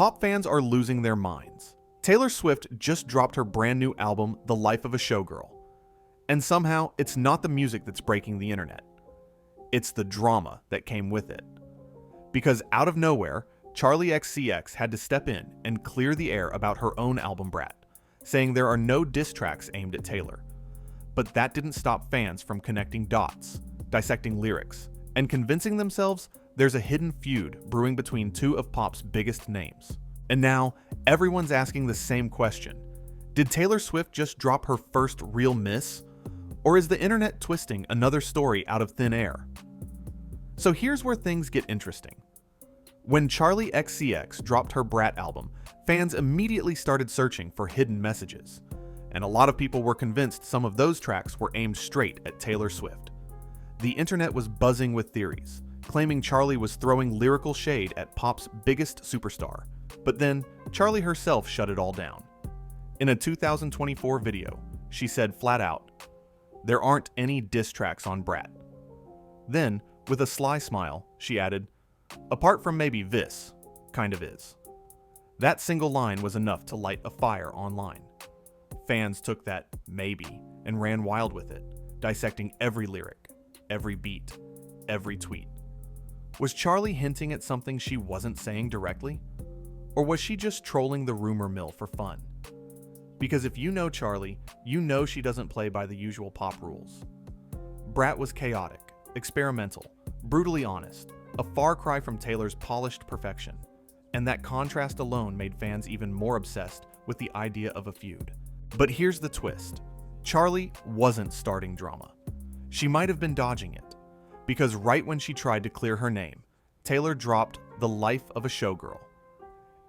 Pop fans are losing their minds. Taylor Swift just dropped her brand new album, The Life of a Showgirl. And somehow, it's not the music that's breaking the internet. It's the drama that came with it. Because out of nowhere, Charli XCX had to step in and clear the air about her own album Brat, saying there are no diss tracks aimed at Taylor. But that didn't stop fans from connecting dots, dissecting lyrics, and convincing themselves there's a hidden feud brewing between two of pop's biggest names. And now, everyone's asking the same question. Did Taylor Swift just drop her first real miss? Or is the internet twisting another story out of thin air? So here's where things get interesting. When Charli XCX dropped her Brat album, fans immediately started searching for hidden messages. And a lot of people were convinced some of those tracks were aimed straight at Taylor Swift. The internet was buzzing with theories, claiming Charli was throwing lyrical shade at pop's biggest superstar. But then, Charli herself shut it all down. In a 2024 video, she said flat out, "There aren't any diss tracks on Brat." Then, with a sly smile, she added, "Apart from maybe this, kind of is." That single line was enough to light a fire online. Fans took that maybe and ran wild with it, dissecting every lyric, every beat, every tweet. Was Charli hinting at something she wasn't saying directly? Or was she just trolling the rumor mill for fun? Because if you know Charli, you know she doesn't play by the usual pop rules. Brat was chaotic, experimental, brutally honest, a far cry from Taylor's polished perfection. And that contrast alone made fans even more obsessed with the idea of a feud. But here's the twist. Charli wasn't starting drama. She might have been dodging it. Because right when she tried to clear her name, Taylor dropped The Life of a Showgirl.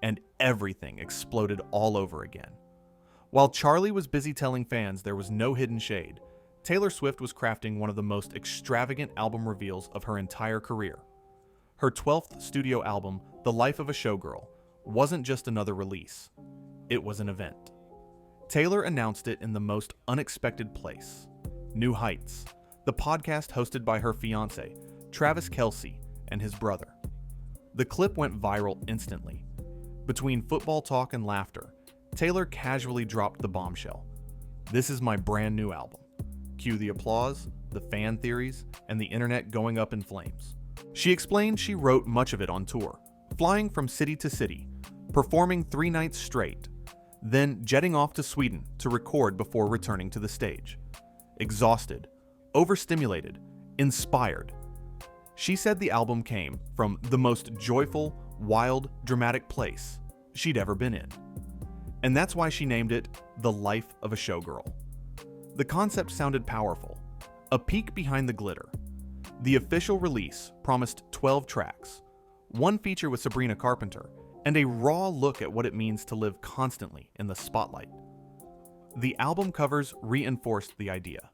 And everything exploded all over again. While Charli was busy telling fans there was no hidden shade, Taylor Swift was crafting one of the most extravagant album reveals of her entire career. Her 12th studio album, The Life of a Showgirl, wasn't just another release. It was an event. Taylor announced it in the most unexpected place, New Heights, the podcast hosted by her fiancé, Travis Kelce, and his brother. The clip went viral instantly. Between football talk and laughter, Taylor casually dropped the bombshell. "This is my brand new album." Cue the applause, the fan theories, and the internet going up in flames. She explained she wrote much of it on tour, flying from city to city, performing 3 nights straight, then jetting off to Sweden to record before returning to the stage. Exhausted, overstimulated, inspired. She said the album came from the most joyful, wild, dramatic place she'd ever been in. And that's why she named it The Life of a Showgirl. The concept sounded powerful, a peek behind the glitter. The official release promised 12 tracks, one feature with Sabrina Carpenter, and a raw look at what it means to live constantly in the spotlight. The album covers reinforced the idea.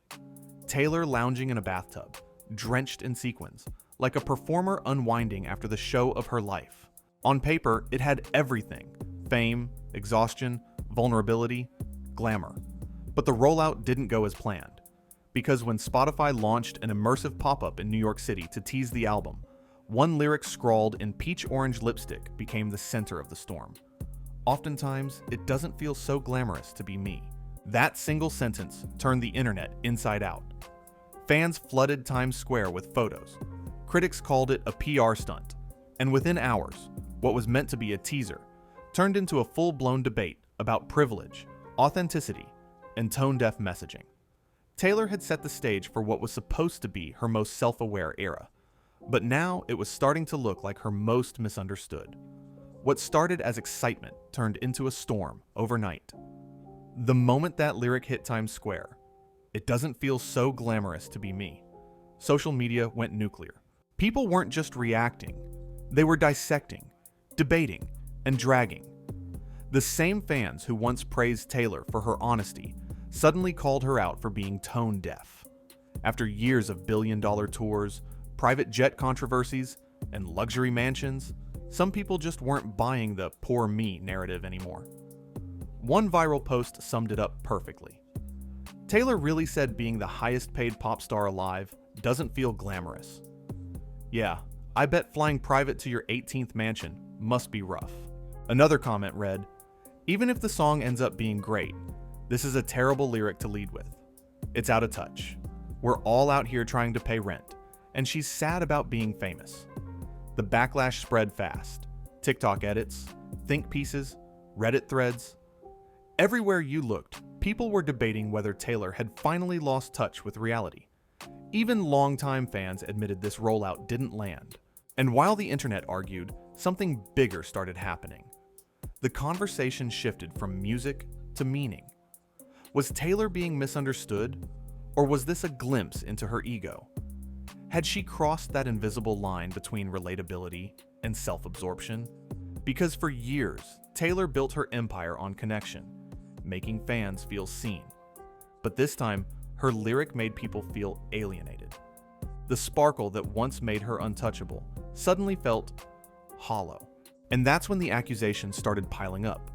Taylor lounging in a bathtub, drenched in sequins, like a performer unwinding after the show of her life. On paper, it had everything: fame, exhaustion, vulnerability, glamour. But the rollout didn't go as planned. Because when Spotify launched an immersive pop-up in New York City to tease the album, one lyric scrawled in peach-orange lipstick became the center of the storm. "Oftentimes, it doesn't feel so glamorous to be me." That single sentence turned the internet inside out. Fans flooded Times Square with photos. Critics called it a PR stunt. And within hours, what was meant to be a teaser turned into a full-blown debate about privilege, authenticity, and tone-deaf messaging. Taylor had set the stage for what was supposed to be her most self-aware era. But now it was starting to look like her most misunderstood. What started as excitement turned into a storm overnight. The moment that lyric hit Times Square, "It doesn't feel so glamorous to be me," social media went nuclear. People weren't just reacting, they were dissecting, debating, and dragging. The same fans who once praised Taylor for her honesty suddenly called her out for being tone deaf. After years of billion-dollar tours, private jet controversies, and luxury mansions, some people just weren't buying the "poor me" narrative anymore. One viral post summed it up perfectly. Taylor really said being the highest-paid pop star alive doesn't feel glamorous. Yeah, I bet flying private to your 18th mansion must be rough. Another comment read, "Even if the song ends up being great, this is a terrible lyric to lead with. It's out of touch. We're all out here trying to pay rent, and she's sad about being famous." The backlash spread fast. TikTok edits, think pieces, Reddit threads. Everywhere you looked, people were debating whether Taylor had finally lost touch with reality. Even longtime fans admitted this rollout didn't land. And while the internet argued, something bigger started happening. The conversation shifted from music to meaning. Was Taylor being misunderstood, or was this a glimpse into her ego? Had she crossed that invisible line between relatability and self-absorption? Because for years, Taylor built her empire on connection, making fans feel seen. But this time, her lyric made people feel alienated. The sparkle that once made her untouchable suddenly felt hollow. And that's when the accusations started piling up.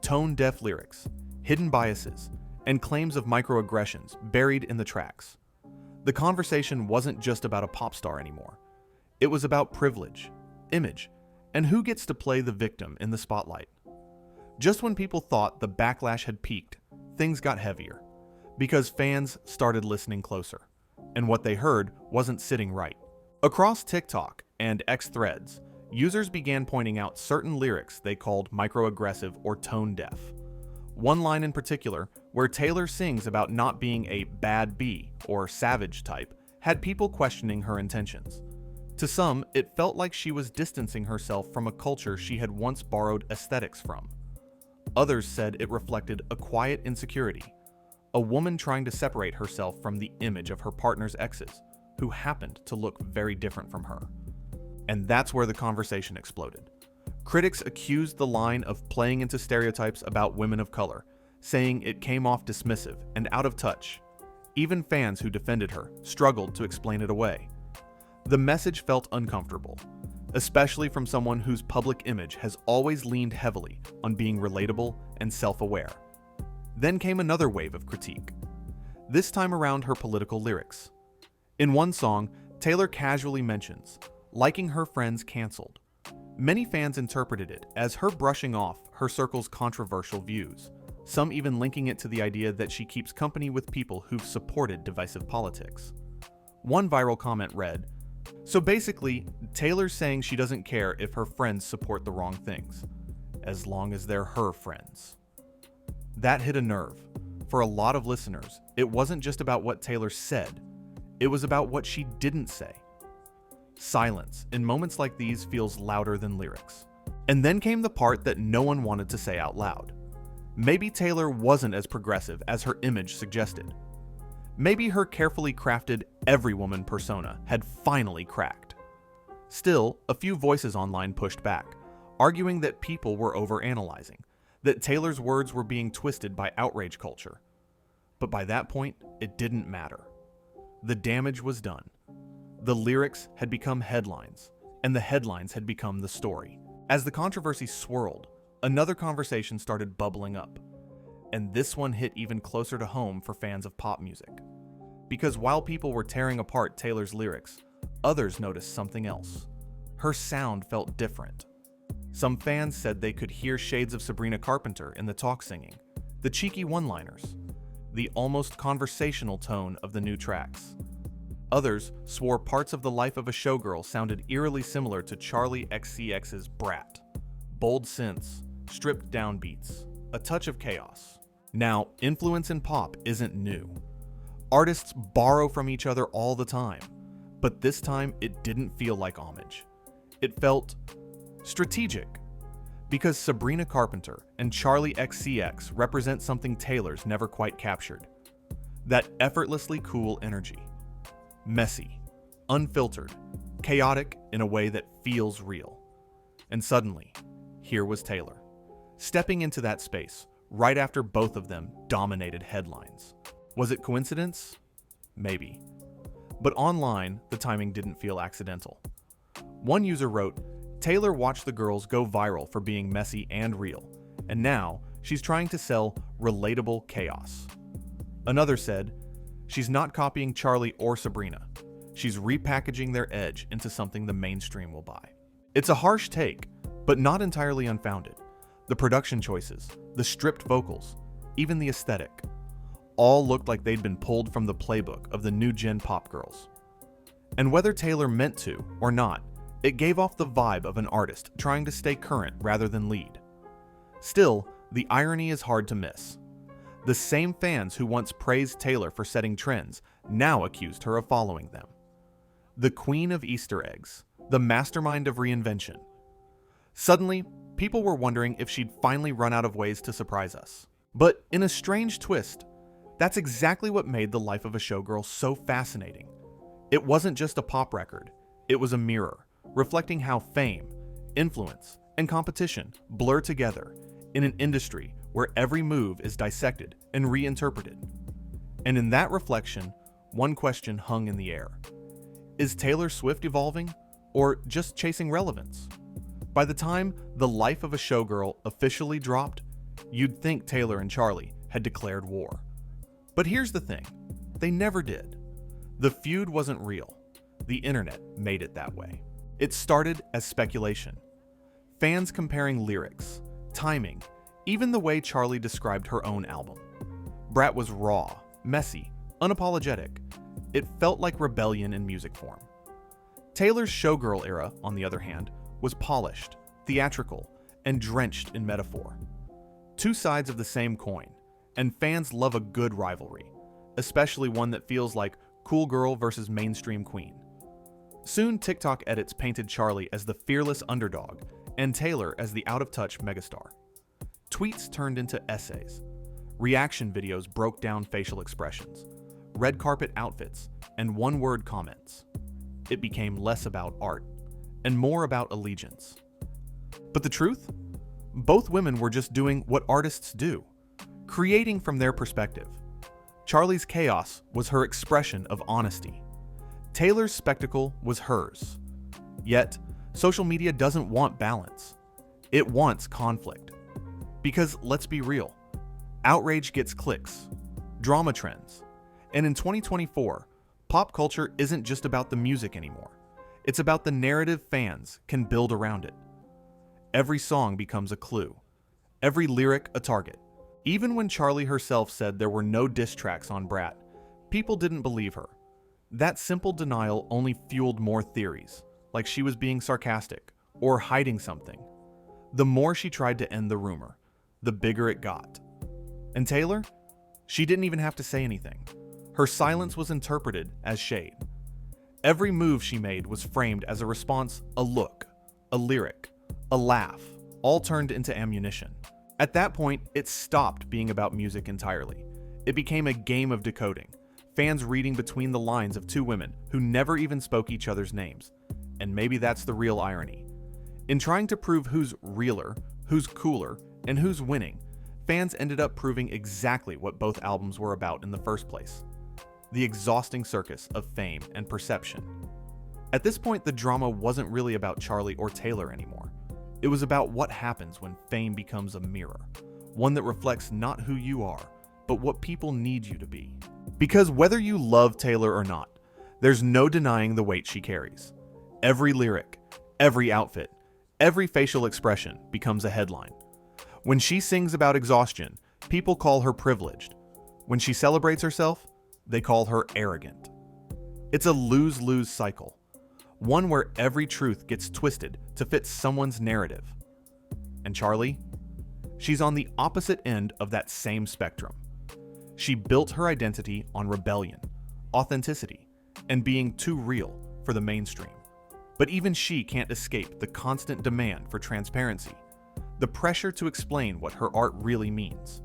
Tone-deaf lyrics, hidden biases, and claims of microaggressions buried in the tracks. The conversation wasn't just about a pop star anymore. It was about privilege, image, and who gets to play the victim in the spotlight. Just when people thought the backlash had peaked, things got heavier, because fans started listening closer, and what they heard wasn't sitting right. Across TikTok and X threads, users began pointing out certain lyrics they called microaggressive or tone-deaf. One line in particular, where Taylor sings about not being a bad bee or savage type, had people questioning her intentions. To some, it felt like she was distancing herself from a culture she had once borrowed aesthetics from. Others said it reflected a quiet insecurity, a woman trying to separate herself from the image of her partner's exes, who happened to look very different from her. And that's where the conversation exploded. Critics accused the line of playing into stereotypes about women of color, saying it came off dismissive and out of touch. Even fans who defended her struggled to explain it away. The message felt uncomfortable, especially from someone whose public image has always leaned heavily on being relatable and self-aware. Then came another wave of critique, this time around her political lyrics. In one song, Taylor casually mentions liking her friends canceled. Many fans interpreted it as her brushing off her circle's controversial views, some even linking it to the idea that she keeps company with people who've supported divisive politics. One viral comment read, "So basically, Taylor's saying she doesn't care if her friends support the wrong things, as long as they're her friends." That hit a nerve. For a lot of listeners, it wasn't just about what Taylor said, it was about what she didn't say. Silence in moments like these feels louder than lyrics. And then came the part that no one wanted to say out loud. Maybe Taylor wasn't as progressive as her image suggested. Maybe her carefully crafted every woman persona had finally cracked. Still, a few voices online pushed back, arguing that people were overanalyzing, that Taylor's words were being twisted by outrage culture. But by that point, it didn't matter. The damage was done. The lyrics had become headlines, and the headlines had become the story. As the controversy swirled, another conversation started bubbling up, and this one hit even closer to home for fans of pop music. Because while people were tearing apart Taylor's lyrics, others noticed something else. Her sound felt different. Some fans said they could hear shades of Sabrina Carpenter in the talk singing, the cheeky one-liners, the almost conversational tone of the new tracks. Others swore parts of the life of a showgirl sounded eerily similar to Charli XCX's Brat. Bold synths, stripped down beats, a touch of chaos. Now, influence in pop isn't new. Artists borrow from each other all the time, but this time it didn't feel like homage. It felt strategic, because Sabrina Carpenter and Charli XCX represent something Taylor's never quite captured. That effortlessly cool energy. Messy, unfiltered, chaotic in a way that feels real. And suddenly, here was Taylor, stepping into that space right after both of them dominated headlines. Was it coincidence? Maybe. But online, the timing didn't feel accidental. One user wrote, "Taylor watched the girls go viral for being messy and real, and now she's trying to sell relatable chaos." Another said, "She's not copying Charli or Sabrina. She's repackaging their edge into something the mainstream will buy." It's a harsh take, but not entirely unfounded. The production choices, the stripped vocals, even the aesthetic, all looked like they'd been pulled from the playbook of the new gen pop girls. And whether Taylor meant to or not, it gave off the vibe of an artist trying to stay current rather than lead. Still, the irony is hard to miss. The same fans who once praised Taylor for setting trends now accused her of following them. The queen of Easter eggs, the mastermind of reinvention. Suddenly, people were wondering if she'd finally run out of ways to surprise us. But in a strange twist, that's exactly what made The Life of a Showgirl so fascinating. It wasn't just a pop record, it was a mirror, reflecting how fame, influence, and competition blur together in an industry where every move is dissected and reinterpreted. And in that reflection, one question hung in the air. Is Taylor Swift evolving, or just chasing relevance? By the time The Life of a Showgirl officially dropped, you'd think Taylor and Charli had declared war. But here's the thing, they never did. The feud wasn't real. The internet made it that way. It started as speculation. Fans comparing lyrics, timing, even the way Charli described her own album. Brat was raw, messy, unapologetic. It felt like rebellion in music form. Taylor's Showgirl era, on the other hand, was polished, theatrical, and drenched in metaphor. Two sides of the same coin, and fans love a good rivalry, especially one that feels like cool girl versus mainstream queen. Soon, TikTok edits painted Charli as the fearless underdog and Taylor as the out-of-touch megastar. Tweets turned into essays. Reaction videos broke down facial expressions, red carpet outfits, and one-word comments. It became less about art and more about allegiance. But the truth? Both women were just doing what artists do, creating from their perspective. Charli's chaos was her expression of honesty. Taylor's spectacle was hers. Yet, social media doesn't want balance. It wants conflict. Because let's be real, outrage gets clicks, drama trends, and in 2024, pop culture isn't just about the music anymore. It's about the narrative fans can build around it. Every song becomes a clue, every lyric a target. Even when Charli herself said there were no diss tracks on Brat, people didn't believe her. That simple denial only fueled more theories, like she was being sarcastic or hiding something. The more she tried to end the rumor, the bigger it got. And Taylor? She didn't even have to say anything. Her silence was interpreted as shade. Every move she made was framed as a response, a look, a lyric, a laugh, all turned into ammunition. At that point, it stopped being about music entirely. It became a game of decoding, fans reading between the lines of two women who never even spoke each other's names. And maybe that's the real irony. In trying to prove who's realer, who's cooler, and who's winning, fans ended up proving exactly what both albums were about in the first place. The exhausting circus of fame and perception. At this point, the drama wasn't really about Charli or Taylor anymore. It was about what happens when fame becomes a mirror, one that reflects not who you are, but what people need you to be. Because whether you love Taylor or not, there's no denying the weight she carries. Every lyric, every outfit, every facial expression becomes a headline. When she sings about exhaustion, people call her privileged. When she celebrates herself, they call her arrogant. It's a lose-lose cycle, one where every truth gets twisted to fit someone's narrative. And Charli? She's on the opposite end of that same spectrum. She built her identity on rebellion, authenticity, and being too real for the mainstream. But even she can't escape the constant demand for transparency, the pressure to explain what her art really means.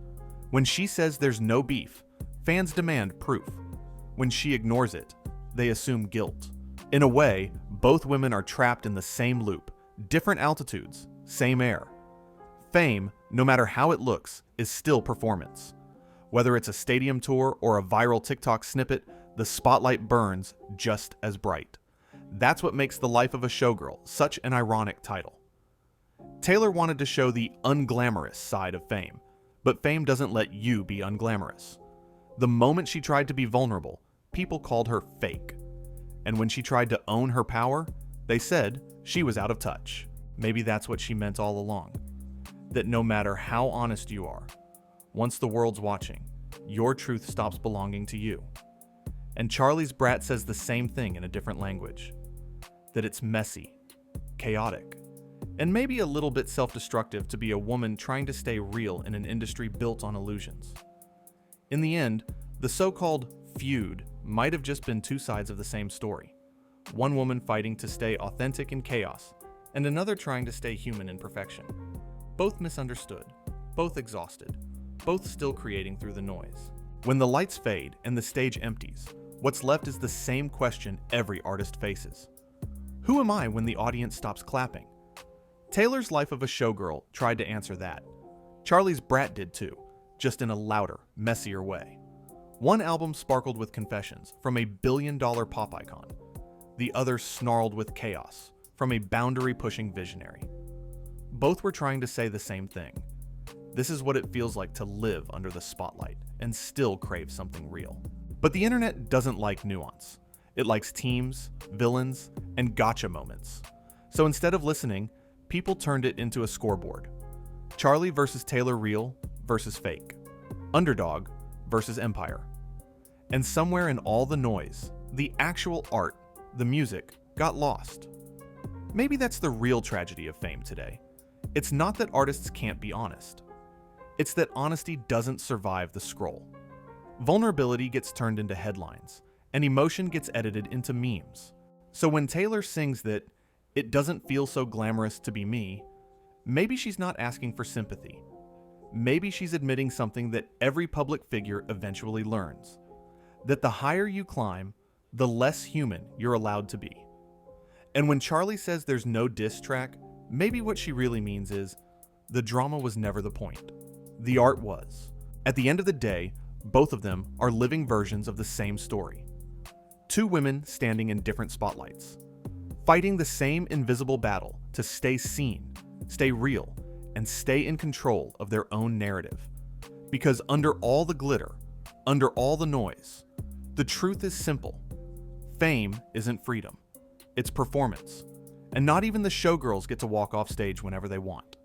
When she says there's no beef, fans demand proof. When she ignores it, they assume guilt. In a way, both women are trapped in the same loop, different altitudes, same air. Fame, no matter how it looks, is still performance. Whether it's a stadium tour or a viral TikTok snippet, the spotlight burns just as bright. That's what makes The Life of a Showgirl such an ironic title. Taylor wanted to show the unglamorous side of fame, but fame doesn't let you be unglamorous. The moment she tried to be vulnerable, people called her fake. And when she tried to own her power, they said she was out of touch. maybe that's what she meant all along. That no matter how honest you are, once the world's watching, your truth stops belonging to you. And Charli's Brat says the same thing in a different language. That it's messy, chaotic, and maybe a little bit self-destructive to be a woman trying to stay real in an industry built on illusions. In the end, the so-called feud might have just been two sides of the same story. One woman fighting to stay authentic in chaos, and another trying to stay human in perfection. Both misunderstood, both exhausted, both still creating through the noise. When the lights fade and the stage empties, what's left is the same question every artist faces. Who am I when the audience stops clapping? Taylor's Life of a Showgirl tried to answer that. Charli's Brat did too, just in a louder, messier way. One album sparkled with confessions from a billion-dollar pop icon. The other snarled with chaos from a boundary-pushing visionary. Both were trying to say the same thing. This is what it feels like to live under the spotlight and still crave something real. But the internet doesn't like nuance. It likes teams, villains, and gotcha moments. So instead of listening, people turned it into a scoreboard. Charli versus Taylor real versus fake. Underdog versus empire. And somewhere in all the noise, the actual art, the music, got lost. Maybe that's the real tragedy of fame today. It's not that artists can't be honest. It's that honesty doesn't survive the scroll. Vulnerability gets turned into headlines, and emotion gets edited into memes. So when Taylor sings that it doesn't feel so glamorous to be me, maybe she's not asking for sympathy. Maybe she's admitting something that every public figure eventually learns. That the higher you climb, the less human you're allowed to be. And when Charli says there's no diss track, maybe what she really means is, the drama was never the point. The art was. At the end of the day, both of them are living versions of the same story. Two women standing in different spotlights, fighting the same invisible battle to stay seen, stay real, and stay in control of their own narrative. Because under all the glitter, under all the noise, the truth is simple. Fame isn't freedom. It's performance. And not even the showgirls get to walk off stage whenever they want.